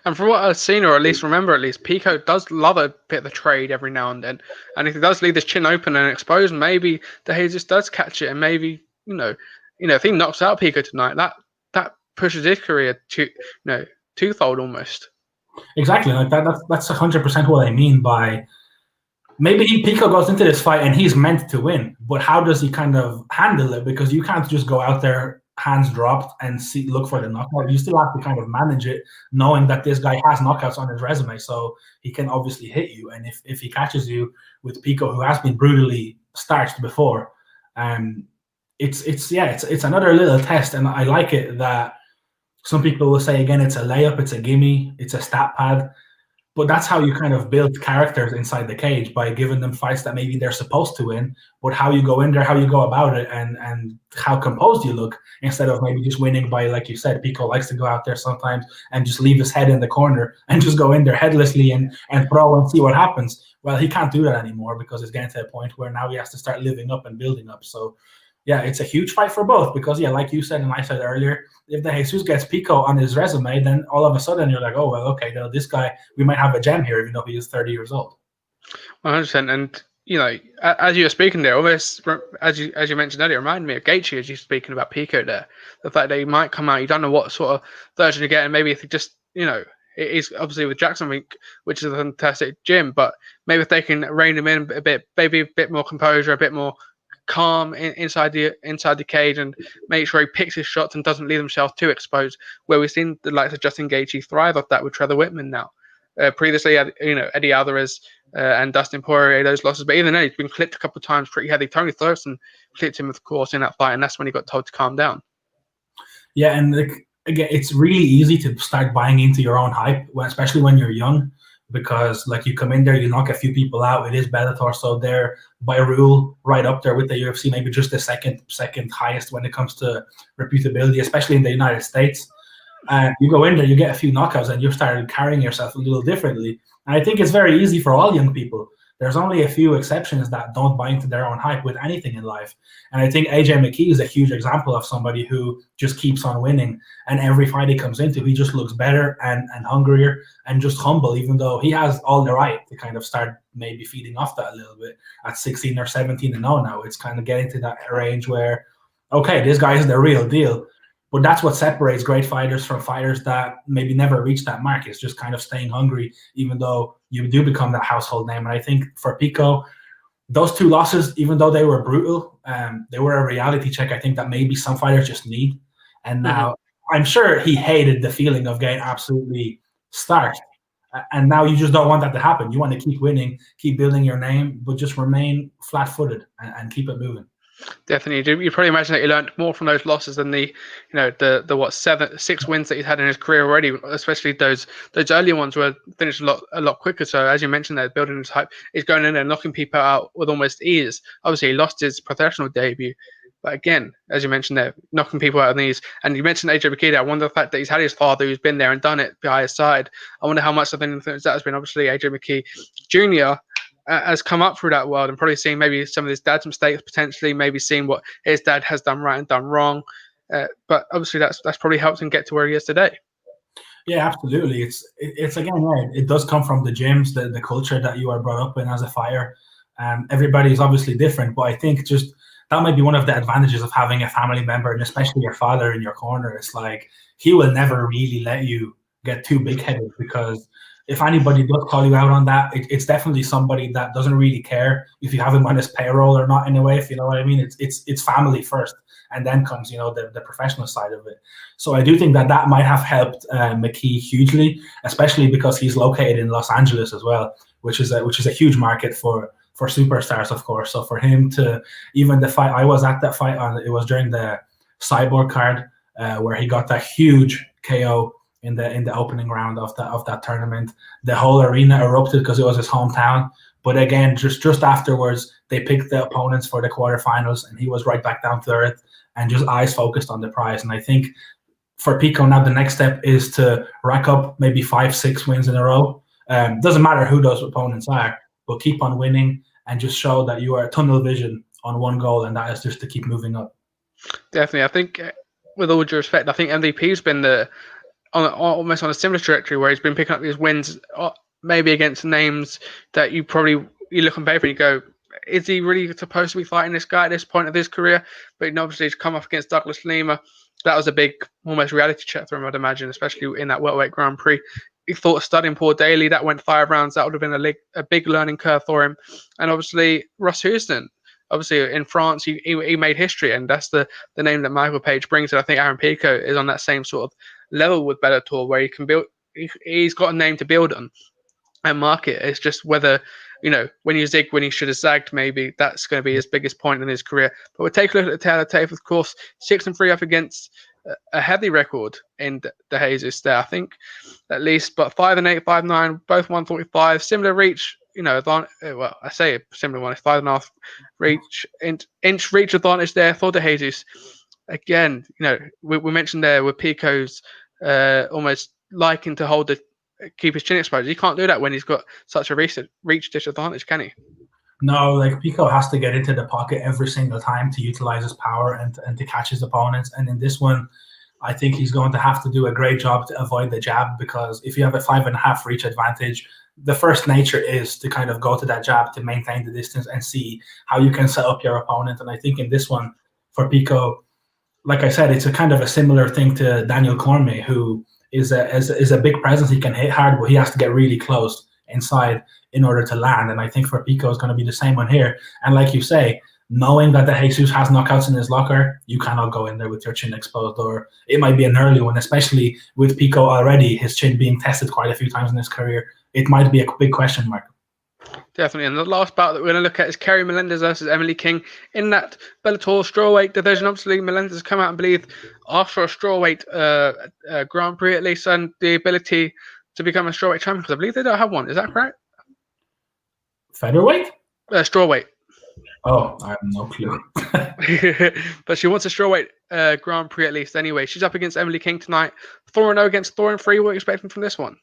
And from what I've seen, or at least remember, PICO does love a bit of the trade every now and then. And if he does leave his chin open and exposed, maybe De Jesus does catch it, and maybe if he knocks out PICO tonight, that pushes his career twofold almost. Exactly, like that's 100% what I mean by maybe PICO goes into this fight and he's meant to win, but how does he kind of handle it? Because you can't just go out there hands dropped and look for the knockout. You still have to kind of manage it, knowing that this guy has knockouts on his resume, so he can obviously hit you. And if he catches you with PICO, who has been brutally starched before, it's another little test. And I like it that some people will say, again, it's a layup, it's a gimme, it's a stat pad. But that's how you kind of build characters inside the cage, by giving them fights that maybe they're supposed to win, but how you go in there, how you go about it, and how composed you look, instead of maybe just winning by, like you said, PICO likes to go out there sometimes and just leave his head in the corner and just go in there headlessly and throw and see what happens. Well, he can't do that anymore, because it's getting to a point where now he has to start living up and building up. So yeah, it's a huge fight for both, because like you said and I said earlier, if De Jesus gets PICO on his resume, then all of a sudden you're like, oh, well, okay, this guy, we might have a gem here, even though he is 30 years old. 100%. And, as you were speaking there, almost, as you mentioned earlier, it reminded me of Gaethje as you speaking about PICO there. The fact that he might come out, you don't know what sort of version you get, and maybe if he just, it is obviously with Jackson, which is a fantastic gym, but maybe if they can rein him in a bit, maybe a bit more composure, a bit more calm inside the cage, and make sure he picks his shots and doesn't leave himself too exposed, where we've seen the likes of Justin Gaethje thrive off that with Trevor Whitman now. Previously, Eddie Alvarez and Dustin Poirier, those losses, but even then he's been clipped a couple of times pretty heavy. Tony Thurston clipped him, of course, in that fight, and that's when he got told to calm down. Yeah, and again, it's really easy to start buying into your own hype, especially when you're young, because you come in there, you knock a few people out. It is Bellator, so they're by rule right up there with the UFC, maybe just the second highest when it comes to reputability, especially in the United States. And you go in there, you get a few knockouts, and you started carrying yourself a little differently. And I think it's very easy for all young people. There's only a few exceptions that don't buy into their own hype with anything in life. And I think AJ McKee is a huge example of somebody who just keeps on winning. And every fight he comes into, he just looks better and hungrier and just humble, even though he has all the right to kind of start maybe feeding off that a little bit. At 16 or 17-0 now, it's kind of getting to that range where, okay, this guy is the real deal. But that's what separates great fighters from fighters that maybe never reach that mark. It's just kind of staying hungry, even though you do become that household name. And I think for PICO, those 2 losses, even though they were brutal, they were a reality check, I think, that maybe some fighters just need. And now I'm sure he hated the feeling of getting absolutely starched. And now you just don't want that to happen. You want to keep winning, keep building your name, but just remain flat-footed and keep it moving. Definitely, you probably imagine that he learned more from those losses than the what 6 wins that he's had in his career already. Especially those earlier ones were finished a lot quicker. So as you mentioned, there, building his hype, he's going in there and knocking people out with almost ease. Obviously, he lost his professional debut, but again, as you mentioned there, knocking people out of these. And you mentioned AJ McKee. I wonder the fact that he's had his father who's been there and done it by his side. I wonder how much of an influence that has been. Obviously, AJ McKee Jr. Has come up through that world and probably seen maybe some of his dad's mistakes, potentially maybe seeing what his dad has done right and done wrong. But obviously that's probably helped him get to where he is today. Yeah, absolutely. It's again, yeah, it does come from the gyms, the culture that you are brought up in as a fighter. Everybody's obviously different, but I think just that might be one of the advantages of having a family member, and especially your father in your corner. It's like he will never really let you get too big-headed, because if anybody does call you out on that, it's definitely somebody that doesn't really care if you have him on his payroll or not, in a way, if you know what I mean. It's family first, and then comes, you know, the professional side of it. So I do think that might have helped McKee hugely, especially because he's located in Los Angeles as well, which is a huge market for superstars, of course. So for him to, even the fight, I was at that fight, it was during the Cyborg card, where he got that huge KO in the opening round of that tournament. The whole arena erupted because it was his hometown. But again, just afterwards, they picked the opponents for the quarterfinals, and he was right back down to earth and just eyes focused on the prize. And I think for PICO now, the next step is to rack up maybe 5-6 wins in a row. Doesn't matter who those opponents are, but keep on winning and just show that you are tunnel vision on one goal, and that is just to keep moving up. Definitely. I think, with all due respect, I think MVP's been almost on a similar trajectory, where he's been picking up these wins, maybe against names that you look on paper and you go, is he really supposed to be fighting this guy at this point of his career? But obviously he's come up against Douglas Lima. That was a big, almost reality check for him, I'd imagine, especially in that welterweight Grand Prix. He thought of studying Paul Daly. That went 5 rounds. That would have been a big learning curve for him. And obviously Ross Houston, obviously in France, he made history, and that's the name that Michael Page brings. And I think Aaron Pico is on that same sort of level with Bellator, where he can build. He's got a name to build on and market. It's just whether, when you zig when he should have zagged, maybe that's going to be his biggest point in his career. But we'll take a look at the tail of tape, of course. 6-3 up against a heavy record in De Jesus there, I think, at least. But 5-8, 5-9, both 145, similar reach. Well, I say a similar one. It's 5.5 reach, inch reach advantage there for De Jesus. Again, we mentioned there with Pico's almost liking to keep his chin exposed. He can't do that when he's got such a reach disadvantage, can he? No, like Pico has to get into the pocket every single time to utilize his power and to catch his opponents. And in this one, I think he's going to have to do a great job to avoid the jab, because if you have a 5.5 reach advantage, the first nature is to kind of go to that jab to maintain the distance and see how you can set up your opponent. And I think in this one, for Pico, like I said, it's a kind of a similar thing to Daniel Cormier, who is a big presence. He can hit hard, but he has to get really close inside in order to land. And I think for Pico, it's going to be the same one here. And like you say, knowing that De Jesus has knockouts in his locker, you cannot go in there with your chin exposed, or it might be an early one, especially with Pico already, his chin being tested quite a few times in his career. It might be a big question mark. Definitely. And the last bout that we're going to look at is Kerry Melendez versus Emily King in that Bellator strawweight division. Obviously, Melendez has come out and believed after a strawweight Grand Prix, at least, and the ability to become a strawweight champion, because I believe they don't have one. Is that correct? Featherweight? Strawweight. Oh, I have no clue. But she wants a strawweight Grand Prix at least anyway. She's up against Emily King tonight. 4-0 against 4-3. What are you expecting from this one?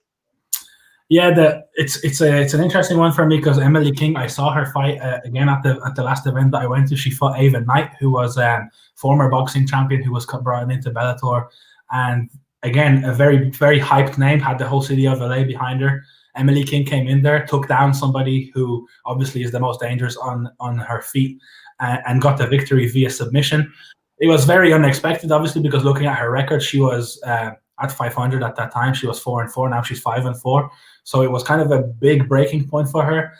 Yeah, it's an interesting one for me, because Emily King, I saw her fight again at the last event that I went to. She fought Ava Knight, who was a former boxing champion who was brought into Bellator. And again, a very, very hyped name, had the whole city of LA behind her. Emily King came in there, took down somebody who obviously is the most dangerous on her feet, and got the victory via submission. It was very unexpected, obviously, because looking at her record, she was at 500 at that time. She was 4-4. Now she's 5-4. So it was kind of a big breaking point for her.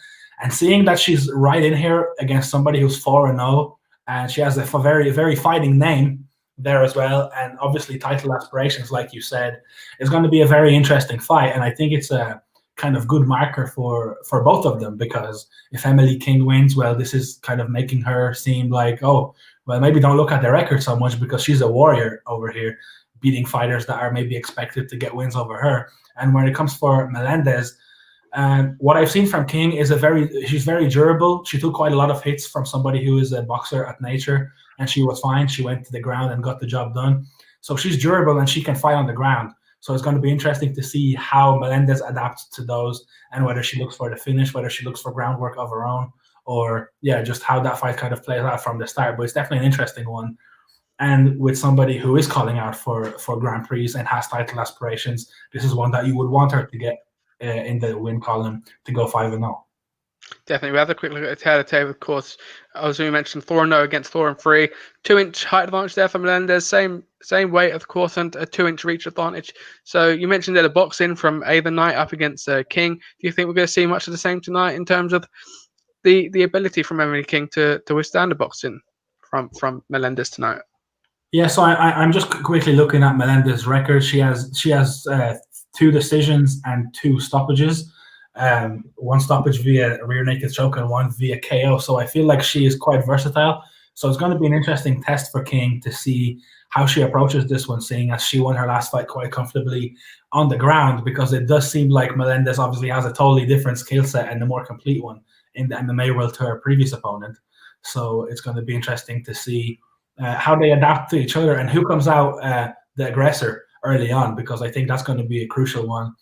And seeing that she's right in here against somebody who's 4-0, and she has a very, very fighting name there as well, and obviously title aspirations, like you said, is going to be a very interesting fight. And I think it's a kind of good marker for both of them, because if Emily King wins, well, this is kind of making her seem like, oh, well, maybe don't look at the record so much, because she's a warrior over here, beating fighters that are maybe expected to get wins over her. And when it comes for Melendez, what I've seen from King is she's very durable. She took quite a lot of hits from somebody who is a boxer at nature, and she was fine. She went to the ground and got the job done. So she's durable and she can fight on the ground. So it's going to be interesting to see how Melendez adapts to those, and whether she looks for the finish, whether she looks for groundwork of her own, or just how that fight kind of plays out from the start. But it's definitely an interesting one. And with somebody who is calling out for Grand Prix and has title aspirations, this is one that you would want her to get in the win column to go 5-0. Definitely. We have a quick look at the tail-to-tail, of course. As we mentioned, 4-0 against 4-3. 2-inch height advantage there for Melendez. Same weight, of course, and a 2-inch reach advantage. So you mentioned that the boxing from the night up against King. Do you think we're going to see much of the same tonight in terms of the ability from Emily King to withstand the boxing from Melendez tonight? Yeah, so I'm just quickly looking at Melendez's record. She has 2 decisions and 2 stoppages. 1 stoppage via rear naked choke and 1 via KO. So I feel like she is quite versatile. So it's going to be an interesting test for King to see how she approaches this one, seeing as she won her last fight quite comfortably on the ground, because it does seem like Melendez obviously has a totally different skill set and a more complete one in the MMA world to her previous opponent. So it's going to be interesting to see how they adapt to each other and who comes out the aggressor early on, because I think that's going to be a crucial one,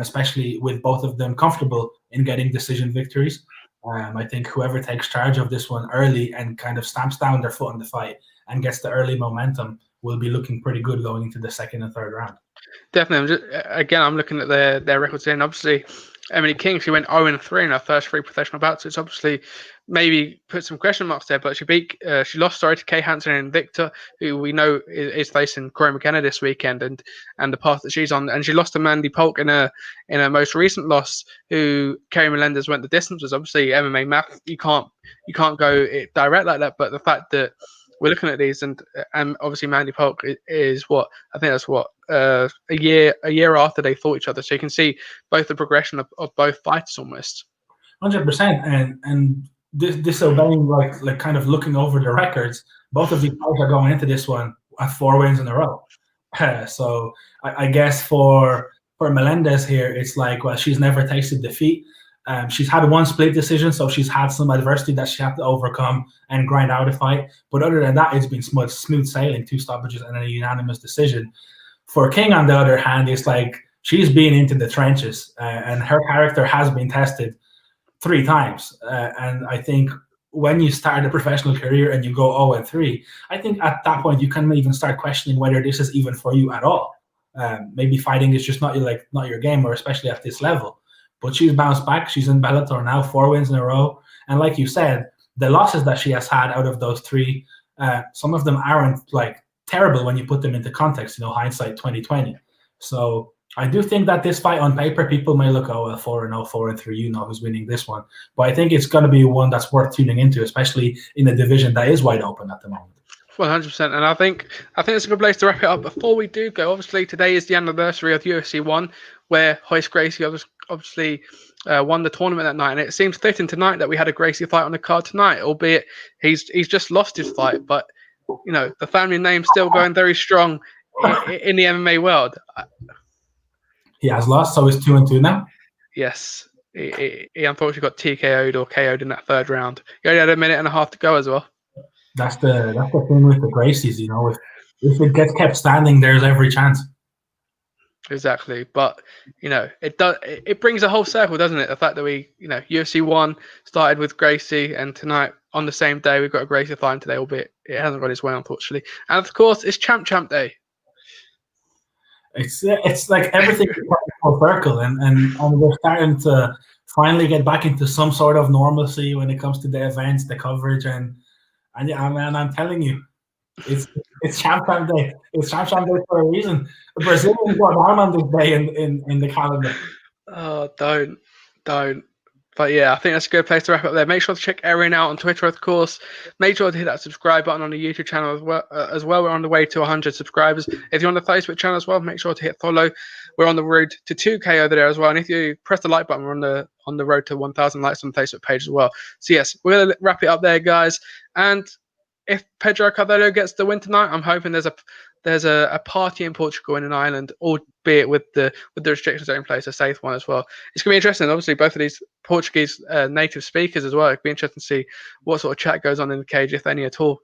especially with both of them comfortable in getting decision victories. I think whoever takes charge of this one early and kind of stamps down their foot in the fight and gets the early momentum will be looking pretty good going into the 2nd and 3rd round. Definitely. I'm looking at their records here, and obviously Emily King, she went 0-3 in her first 3 professional bouts, which obviously maybe put some question marks there, but she lost to Kay Hansen and Victor, who we know is facing Corey McKenna this weekend, and the path that she's on, and she lost to Mandy Polk in her most recent loss, who Kerry Melendez went the distance. Was obviously MMA math, you can't go direct like that, but the fact that we're looking at these, and obviously Mandy Polk is a year after they fought each other, so you can see both the progression of both fighters almost. 100%, and this obeying like kind of looking over the records, both of these guys are going into this one at 4 wins in a row. So I guess for Melendez here, it's like, well, she's never tasted defeat. She's had 1 split decision, so she's had some adversity that she had to overcome and grind out a fight. But other than that, it's been smooth sailing, 2 stoppages and a unanimous decision. For King, on the other hand, it's like she's been into the trenches, and her character has been tested 3 times. And I think when you start a professional career and you go 0-3, I think at that point you can even start questioning whether this is even for you at all. Maybe fighting is just not your game, or especially at this level. But she's bounced back. She's in Bellator now, 4 wins in a row. And like you said, the losses that she has had out of those 3, some of them aren't like terrible when you put them into context, hindsight 2020. So I do think that this fight on paper, people may look, 4-0, 4-3, who's winning this one. But I think it's going to be one that's worth tuning into, especially in a division that is wide open at the moment. 100%, and I think it's a good place to wrap it up. Before we do go, obviously today is the anniversary of UFC 1, where Royce Gracie obviously won the tournament that night, and it seems fitting tonight that we had a Gracie fight on the card tonight, albeit he's just lost his fight, but the family name's still going very strong in the MMA world. He has lost, so he's 2-2 now. Yes, he unfortunately got TKO'd or KO'd in that 3rd round. He only had a minute and a half to go as well. That's the thing with the Gracies, if it gets kept standing, there's every chance. Exactly, but it brings a whole circle, doesn't it? The fact that we, UFC 1 started with Gracie, and tonight on the same day we've got a Gracie fight, and today, albeit it hasn't gone his way, unfortunately. And of course, it's Champ Day. It's like everything is full circle, and we're starting to finally get back into some sort of normalcy when it comes to the events, the coverage, and I'm telling you, it's Champ Day. It's Champ Day for a reason. The Brazilians got down on this day in the calendar. Oh, don't. But yeah, I think that's a good place to wrap up there. Make sure to check Erin out on Twitter, of course. Make sure to hit that subscribe button on the YouTube channel as well. We're on the way to 100 subscribers. If you're on the Facebook channel as well, make sure to hit follow. We're on the road to 2K over there as well. And if you press the like button, we're on the road to 1,000 likes on the Facebook page as well. So yes, we're gonna wrap it up there, guys. And if Pedro Carvalho gets the win tonight, I'm hoping there's a party in Portugal in an island, albeit with the restrictions that are in place, a safe one as well. It's gonna be interesting. Obviously, both of these Portuguese native speakers as well. It'd be interesting to see what sort of chat goes on in the cage, if any at all.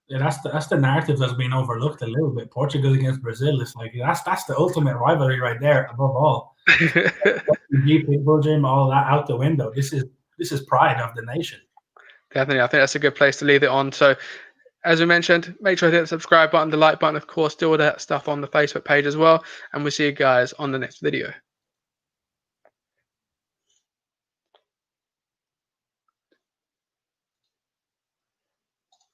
Yeah, that's the narrative that's been overlooked a little bit. Portugal against Brazil. It's like that's the ultimate rivalry right there. Above all, Pitbull gym, all that out the window. This is pride of the nation. Definitely, I think that's a good place to leave it on. So, as we mentioned, make sure to hit the subscribe button, the like button, of course, do all that stuff on the Facebook page as well. And we'll see you guys on the next video.